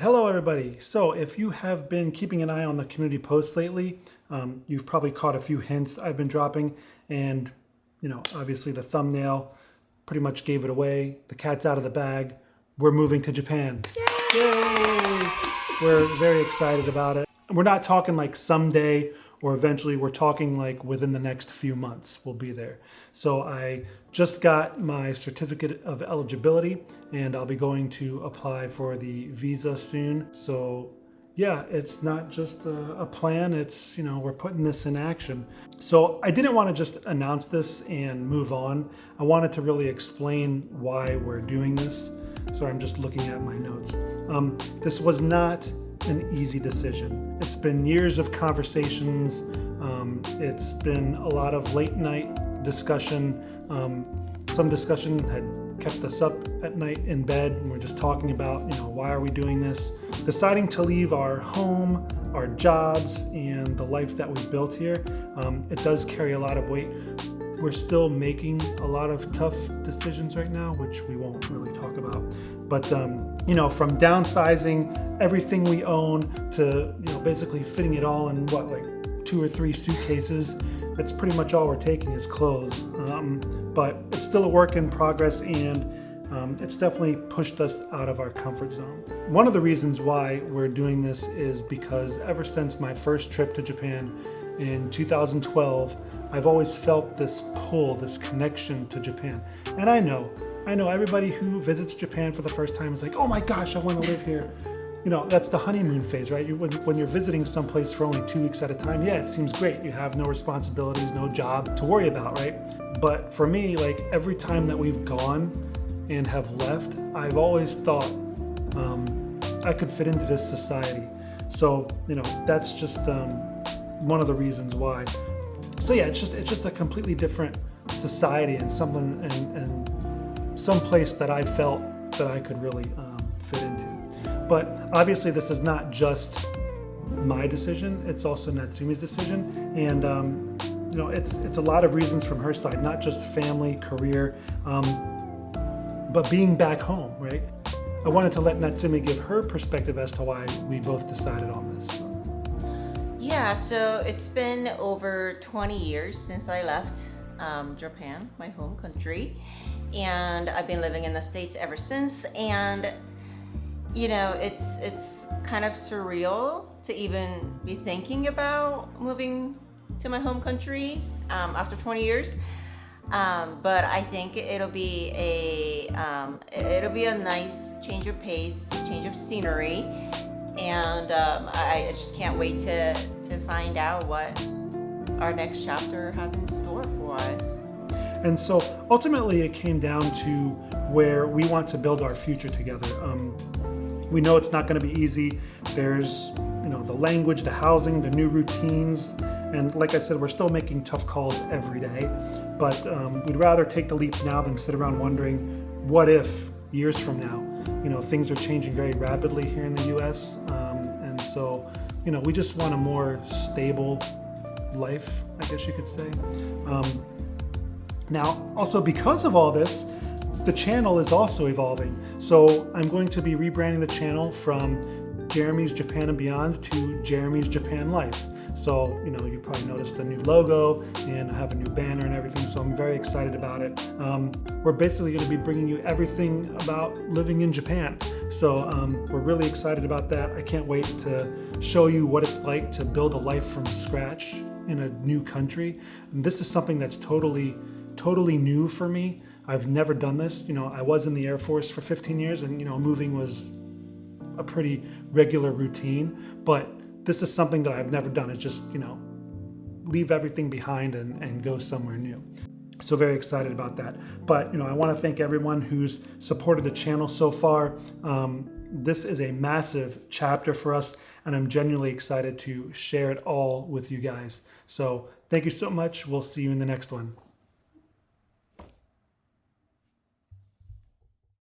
Hello everybody. So if you have been keeping an eye on the community posts lately, you've probably caught a few hints I've been dropping, and obviously the thumbnail pretty much gave it away. The cat's out of the bag. We're moving to Japan. Yay! We're very excited about it. We're not talking like someday or eventually, we're talking like within the next few months we'll be there. So I just got my certificate of eligibility and I'll be going to apply for the visa soon. So yeah, it's not just a plan, it's, we're putting this in action. So I didn't want to just announce this and move on. I wanted to really explain why we're doing this. So I'm just looking at my notes. This was not an easy decision. It's been years of conversations. It's been a lot of late night discussion. Some discussion had kept us up at night in bed, and we're just talking about, why are we doing this? Deciding to leave our home, our jobs, and the life that we've built here, it does carry a lot of weight. We're still making a lot of tough decisions right now, which we won't really talk about. But, from downsizing everything we own to, basically fitting it all in like 2 or 3 suitcases. That's pretty much all we're taking is clothes. But it's still a work in progress, and it's definitely pushed us out of our comfort zone. One of the reasons why we're doing this is because ever since my first trip to Japan in 2012, I've always felt this pull, this connection to Japan. And I know everybody who visits Japan for the first time is like, oh my gosh, I want to live here. That's the honeymoon phase, right? When you're visiting someplace for only 2 weeks at a time, yeah, it seems great. You have no responsibilities, no job to worry about, right? But for me, like every time that we've gone and have left, I've always thought I could fit into this society. So, that's just one of the reasons why. So yeah, it's just a completely different society and some place that I felt that I could really fit into. But obviously this is not just my decision, it's also Natsumi's decision. And it's a lot of reasons from her side, not just family, career, but being back home, right? I wanted to let Natsumi give her perspective as to why we both decided on this. Yeah, so it's been over 20 years since I left Japan, my home country, and I've been living in the States ever since. And it's kind of surreal to even be thinking about moving to my home country after 20 years. But I think it'll be a nice change of pace, change of scenery. And I just can't wait to find out what our next chapter has in store for us. And so ultimately it came down to where we want to build our future together. We know it's not going to be easy. There's the language, the housing, the new routines. And like I said, we're still making tough calls every day. But we'd rather take the leap now than sit around wondering, what if years from now? Things are changing very rapidly here in the US. And so, we just want a more stable life, I guess you could say. Now, also because of all this, the channel is also evolving. So I'm going to be rebranding the channel from Jeremy's Japan and Beyond to Jeremy's Japan Life. So, you probably noticed the new logo, and I have a new banner and everything, so I'm very excited about it. We're basically going to be bringing you everything about living in Japan. So we're really excited about that. I can't wait to show you what it's like to build a life from scratch in a new country. And this is something that's totally new for me. I've never done this. I was in the Air Force for 15 years, and moving was a pretty regular routine, but this is something that I've never done. It's just, leave everything behind and go somewhere new. So very excited about that. But, I want to thank everyone who's supported the channel so far. This is a massive chapter for us, and I'm genuinely excited to share it all with you guys. So thank you so much. We'll see you in the next one.